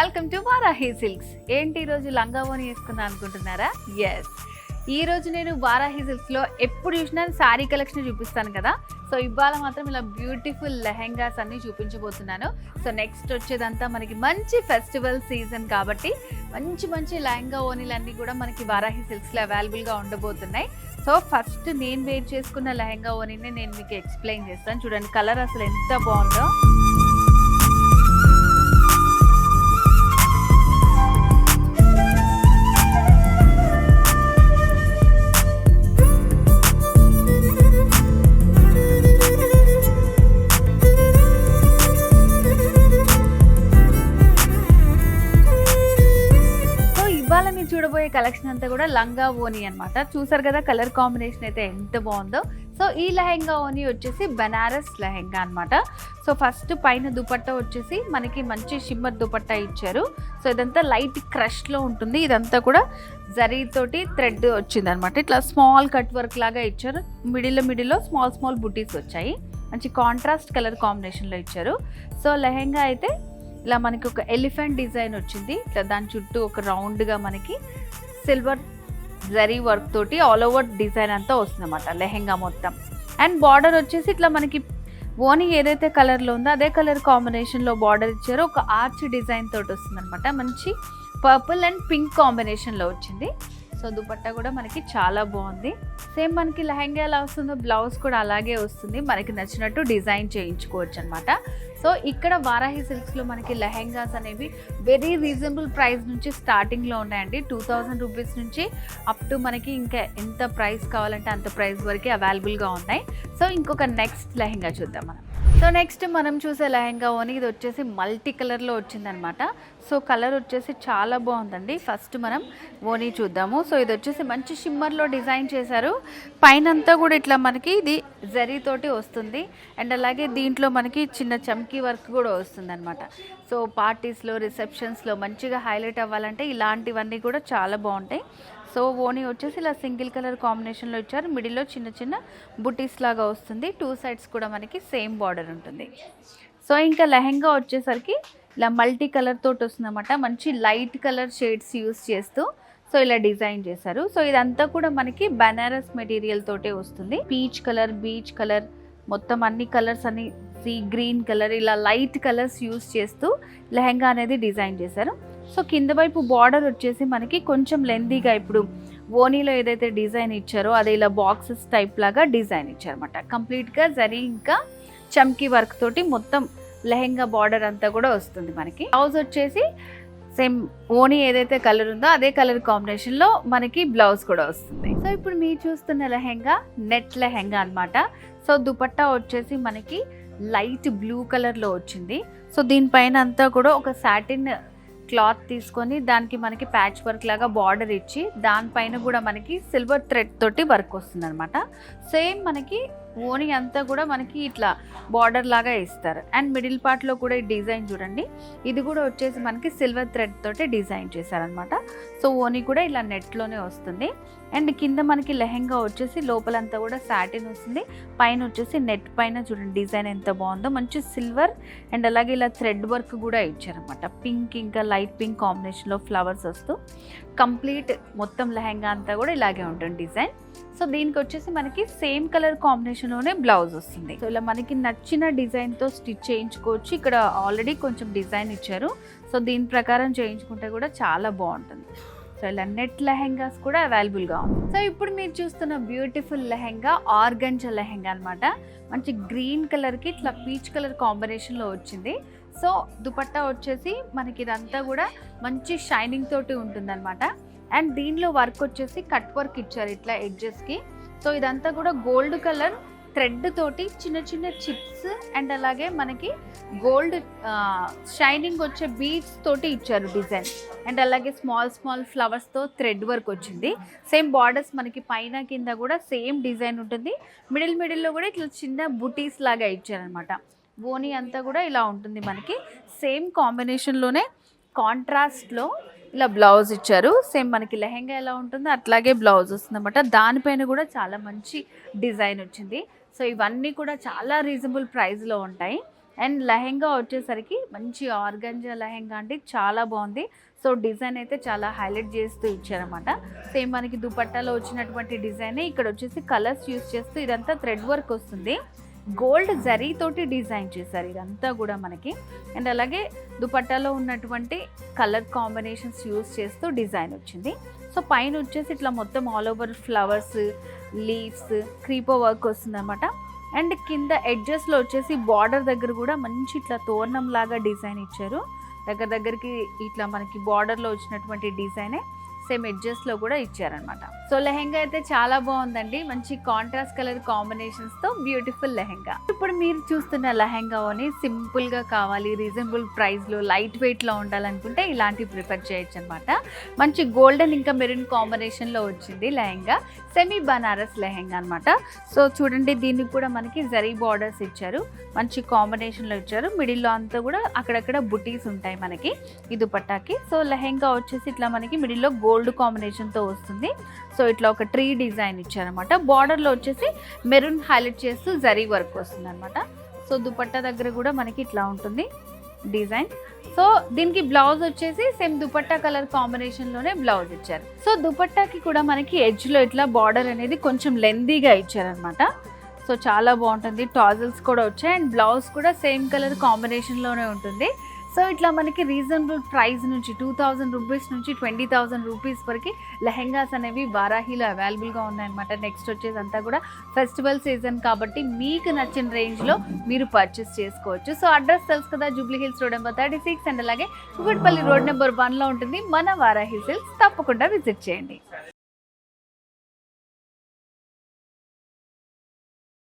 Welcome to Varahi silks. ఏంటి ఈరోజు లంగా ఓని వేసుకుందాం అనుకుంటున్నారా? ఎస్, ఈరోజు నేను వారాహి సిల్క్స్లో ఎప్పుడు చూసినా శారీ కలెక్షన్ చూపిస్తాను కదా. సో ఇవాళ మాత్రం ఇలా బ్యూటిఫుల్ లెహెంగాస్ అన్ని చూపించబోతున్నాను. సో నెక్స్ట్ వచ్చేదంతా మనకి మంచి ఫెస్టివల్ సీజన్ కాబట్టి మంచి మంచి లెహంగా ఓనీలు అన్నీ కూడా మనకి వారాహి సిల్క్స్లో అవైలబుల్గా ఉండబోతున్నాయి. సో ఫస్ట్ నేను వేర్ చేసుకున్న లెహంగా ఓనీని నేను మీకు ఎక్స్ప్లెయిన్ చేస్తాను. చూడండి, కలర్ అసలు ఎంత బాగుందో. చూడబోయే కలెక్షన్ అంతా కూడా లంగా ఓని అన్నమాట. చూసారు కదా కలర్ కాంబినేషన్ అయితే ఎంత బాగుందో. సో ఈ లెహంగా ఓని వచ్చేసి బనారస్ లెహంగా అన్నమాట. సో ఫస్ట్ పైన దుపట్టా వచ్చేసి మనకి మంచి షిమ్మర్ దుపట్టా ఇచ్చారు. సో ఇదంతా లైట్ క్రష్లో ఉంటుంది. ఇదంతా కూడా జరీతోటి థ్రెడ్ వచ్చింది అనమాట. ఇట్లా స్మాల్ కట్ వర్క్ లాగా ఇచ్చారు. మిడిల్లో స్మాల్ బుటీస్ వచ్చాయి. మంచి కాంట్రాస్ట్ కలర్ కాంబినేషన్లో ఇచ్చారు. సో లెహంగా అయితే ఇలా మనకి ఒక ఎలిఫెంట్ డిజైన్ వచ్చింది. ఇట్లా దాని చుట్టూ ఒక రౌండ్గా మనకి సిల్వర్ జరీ వర్క్ తోటి ఆల్ ఓవర్ డిజైన్ అంతా వస్తుంది అన్నమాట లెహెంగా మొత్తం. అండ్ బార్డర్ వచ్చేసి ఇట్లా మనకి ఓని ఏదైతే కలర్లో ఉందో అదే కలర్ కాంబినేషన్లో బార్డర్ ఇచ్చారో ఒక ఆర్చ్ డిజైన్ తోటి వస్తుంది అనమాట. మంచి పర్పుల్ అండ్ పింక్ కాంబినేషన్లో వచ్చింది. సో దుపట్టా కూడా మనకి చాలా బాగుంది. సేమ్ మనకి లెహంగా ఎలా వస్తుందో బ్లౌజ్ కూడా అలాగే వస్తుంది. మనకి నచ్చినట్టు డిజైన్ చేయించుకోవచ్చు అనమాట. సో ఇక్కడ వారాహి సిల్క్స్లో మనకి లెహంగాస్ అనేవి వెరీ రీజనబుల్ ప్రైస్ నుంచి స్టార్టింగ్లో ఉన్నాయండి. 2000 రూపీస్ నుంచి అప్ టు మనకి ఇంకా ఎంత ప్రైస్ కావాలంటే అంత ప్రైస్ వరకు అవైలబుల్గా ఉన్నాయి. సో ఇంకొక నెక్స్ట్ లెహంగా చూద్దాం మనం. సో నెక్స్ట్ మనం చూసే లెహంగా ఓని ఇది వచ్చేసి మల్టీ కలర్లో వచ్చిందనమాట. సో కలర్ వచ్చేసి చాలా బాగుందండి. ఫస్ట్ మనం ఓని చూద్దాము. సో ఇది వచ్చేసి మంచి షిమ్మర్లో డిజైన్ చేశారు. పైనంతా కూడా ఇట్లా మనకి ఇది జరీతోటి వస్తుంది. అండ్ అలాగే దీంట్లో మనకి చిన్న చమ్కీ వర్క్ కూడా వస్తుంది అనమాట. సో పార్టీస్లో రిసెప్షన్స్లో మంచిగా హైలైట్ అవ్వాలంటే ఇలాంటివన్నీ కూడా చాలా బాగుంటాయి. సో ఓని వచ్చేసి ఇలా సింగిల్ కలర్ కాంబినేషన్లో ఇచ్చారు. మిడిల్లో చిన్న బుటీస్ లాగా వస్తుంది. 2 సైడ్స్ కూడా మనకి సేమ్ బార్డర్ ఉంటుంది. సో ఇంకా లెహంగా వచ్చేసరికి ఇలా మల్టీ కలర్ తోటి వస్తుంది అన్నమాట. మంచి లైట్ కలర్ షేడ్స్ యూస్ చేస్తూ సో ఇలా డిజైన్ చేశారు. సో ఇదంతా కూడా మనకి బనారస్ మెటీరియల్ తోటే వస్తుంది. పీచ్ కలర్, బీచ్ కలర్, మొత్తం అన్ని కలర్స్ అన్ని సీ గ్రీన్ కలర్, ఇలా లైట్ కలర్స్ యూస్ చేస్తూ లెహంగా అనేది డిజైన్ చేశారు. సో కింద వైపు బార్డర్ వచ్చేసి మనకి కొంచెం లెందీగా ఇప్పుడు ఓనీలో ఏదైతే డిజైన్ ఇచ్చారో అదే ఇలా బాక్సెస్ టైప్ లాగా డిజైన్ ఇచ్చారన్నమాట. కంప్లీట్గా జరీ ఇంకా చమ్కీ వర్క్ తోటి మొత్తం లెహంగా బార్డర్ అంతా కూడా వస్తుంది మనకి. బ్లౌజ్ వచ్చేసి సేమ్ ఓనీ ఏదైతే కలర్ ఉందో అదే కలర్ కాంబినేషన్లో మనకి బ్లౌజ్ కూడా వస్తుంది. సో ఇప్పుడు మీరు చూస్తున్న లెహంగా నెట్ లెహంగా అన్నమాట. సో దుపట్టా వచ్చేసి మనకి లైట్ బ్లూ కలర్లో వచ్చింది. సో దీనిపైన అంతా కూడా ఒక సాటిన్ క్లాత్ తీసుకొని దానికి మనకి ప్యాచ్ వర్క్ లాగా బార్డర్ ఇచ్చి దానిపైన కూడా మనకి సిల్వర్ థ్రెడ్ తోటి వర్క్ వస్తుంది అనమాట. సేమ్ మనకి ఓని అంతా కూడా మనకి ఇట్లా బార్డర్ లాగా ఇస్తారు. అండ్ మిడిల్ పార్ట్లో కూడా ఈ డిజైన్ చూడండి, ఇది కూడా వచ్చేసి మనకి సిల్వర్ థ్రెడ్ తోటి డిజైన్ చేశారనమాట. సో ఓని కూడా ఇలా నెట్లోనే వస్తుంది. అండ్ కింద మనకి లెహంగా వచ్చేసి లోపలంతా కూడా సాటిన్ వస్తుంది. పైన వచ్చేసి నెట్ పైన చూడండి డిజైన్ ఎంత బాగుందో. మంచి సిల్వర్ అండ్ అలాగే ఇలా థ్రెడ్ వర్క్ కూడా ఇచ్చారనమాట. పింక్ ఇంకా లైట్ పింక్ కాంబినేషన్లో ఫ్లవర్స్ వస్తూ కంప్లీట్ మొత్తం లెహంగా అంతా కూడా ఇలాగే ఉంటుంది డిజైన్. సో దీనికి వచ్చేసి మనకి సేమ్ కలర్ కాంబినేషన్లోనే బ్లౌజ్ వస్తుంది. సో ఇలా మనకి నచ్చిన డిజైన్తో స్టిచ్ చేయించుకోవచ్చు. ఇక్కడ ఆల్రెడీ కొంచెం డిజైన్ ఇచ్చారు. సో దీని ప్రకారం చేయించుకుంటే కూడా చాలా బాగుంటుంది. సో ఇలా నెట్ లెహంగాస్ కూడా అవైలబుల్గా ఉంది. సో ఇప్పుడు మీరు చూస్తున్న బ్యూటిఫుల్ లెహంగా ఆర్గంజా లెహంగా అనమాట. మంచి గ్రీన్ కలర్కి ఇట్లా పీచ్ కలర్ కాంబినేషన్లో వచ్చింది. సో దుపట్టా వచ్చేసి మనకి ఇదంతా కూడా మంచి షైనింగ్ తోటి ఉంటుంది అనమాట. అండ్ దీనిలో వర్క్ వచ్చేసి కట్ వర్క్ ఇచ్చారు ఇట్లా ఎడ్జెస్కి. సో ఇదంతా కూడా గోల్డ్ కలర్ థ్రెడ్ తోటి చిన్న చిప్స్ అండ్ అలాగే మనకి గోల్డ్ షైనింగ్ వచ్చే బీడ్స్ తోటి ఇచ్చారు డిజైన్. అండ్ అలాగే స్మాల్ ఫ్లవర్స్తో థ్రెడ్ వర్క్ వచ్చింది. సేమ్ బార్డర్స్ మనకి పైన కింద కూడా సేమ్ డిజైన్ ఉంటుంది. మిడిల్లో కూడా ఇట్లా చిన్న బుటీస్ లాగా ఇచ్చారనమాట. ఓని అంతా కూడా ఇలా ఉంటుంది మనకి. సేమ్ కాంబినేషన్లోనే కాంట్రాస్ట్లో ఇలా బ్లౌజ్ ఇచ్చారు. సేమ్ మనకి లెహంగా ఎలా ఉంటుందో అట్లాగే బ్లౌజ్ వస్తుంది అనమాట. దానిపైన కూడా చాలా మంచి డిజైన్ వచ్చింది. సో ఇవన్నీ కూడా చాలా రీజనబుల్ ప్రైస్లో ఉంటాయి. అండ్ లెహెంగా వచ్చేసరికి మంచి ఆర్గంజా లెహెంగా అంటే చాలా బాగుంది. సో డిజైన్ అయితే చాలా హైలైట్ చేస్తూ ఇచ్చారనమాట. సేమ్ మనకి దుపట్టాలో వచ్చినటువంటి డిజైనే ఇక్కడ వచ్చేసి కలర్స్ యూస్ చేస్తూ ఇదంతా థ్రెడ్ వర్క్ వస్తుంది. గోల్డ్ జరీ తోటి డిజైన్ చేశారు ఇదంతా కూడా మనకి. అండ్ అలాగే దుపట్టాలో ఉన్నటువంటి కలర్ కాంబినేషన్స్ యూస్ చేస్తూ డిజైన్ వచ్చింది. సో పైన వచ్చేసి ఇట్లా మొత్తం all over flowers, leaves, క్రీపో work వస్తుంది అనమాట. అండ్ కింద ఎడ్జెస్లో వచ్చేసి బార్డర్ దగ్గర కూడా మంచి ఇట్లా తోరణం లాగా డిజైన్ ఇచ్చారు. దగ్గరికి ఇట్లా మనకి బార్డర్లో వచ్చినటువంటి డిజైనే సేమ్ ఎడ్జెస్లో కూడా ఇచ్చారనమాట. సో లెహెంగా అయితే చాలా బాగుందండి. మంచి కాంట్రాస్ట్ కలర్ కాంబినేషన్స్తో బ్యూటిఫుల్ లెహెంగా. ఇప్పుడు మీరు చూస్తున్న లెహెంగాని సింపుల్గా కావాలి, రీజనబుల్ ప్రైస్లో, లైట్ వెయిట్లో ఉండాలనుకుంటే ఇలాంటివి ప్రిఫర్ చేయొచ్చు అనమాట. మంచి గోల్డెన్ ఇంకా మెరూన్ కాంబినేషన్లో వచ్చింది లెహెంగా. సెమీ బనారస్ లెహెంగా అనమాట. సో చూడండి, దీనికి కూడా మనకి జరీ బార్డర్స్ ఇచ్చారు, మంచి కాంబినేషన్లో ఇచ్చారు. మిడిల్లో అంతా కూడా అక్కడక్కడ బుటీస్ ఉంటాయి మనకి ఈ దుపట్టాకి. సో లెహెంగా వచ్చేసి ఇట్లా మనకి మిడిల్లో గోల్డ్ కాంబినేషన్తో వస్తుంది. సో ఇట్లా ఒక ట్రీ డిజైన్ ఇచ్చారనమాట. బార్డర్లో వచ్చేసి మెరూన్ హైలైట్ చేస్తూ జరీ వర్క్ వస్తుంది అనమాట. సో దుపట్టా దగ్గర కూడా మనకి ఇట్లా ఉంటుంది డిజైన్. సో దీనికి బ్లౌజ్ వచ్చేసి సేమ్ దుపట్టా కలర్ కాంబినేషన్లోనే బ్లౌజ్ ఇచ్చారు. సో దుపట్టాకి కూడా మనకి ఎడ్జ్లో ఇట్లా బార్డర్ అనేది కొంచెం లెందీగా ఇచ్చారనమాట. సో చాలా బాగుంటుంది. టాజల్స్ కూడా వచ్చాయి అండ్ బ్లౌజ్ కూడా సేమ్ కలర్ కాంబినేషన్లోనే ఉంటుంది. సో ఇట్లా మనకి రీజనబుల్ ప్రైస్ నుంచి 2000 రూపీస్ నుంచి 20,000 రూపీస్ వరకు లెహెంగాస్ అనేవి వారాహిలో అవైలబుల్గా ఉన్నాయన్నమాట. నెక్స్ట్ వచ్చేసి అంతా కూడా ఫెస్టివల్ సీజన్ కాబట్టి మీకు నచ్చిన రేంజ్లో మీరు పర్చేస్ చేసుకోవచ్చు. సో అడ్రస్ తెలుసు కదా, Jubilee hills road number 36 and అలాగే కుకట్పల్లి రోడ్ నెంబర్ 1లో ఉంటుంది మన వారాహి సిల్క్స్. తప్పకుండా విజిట్ చేయండి.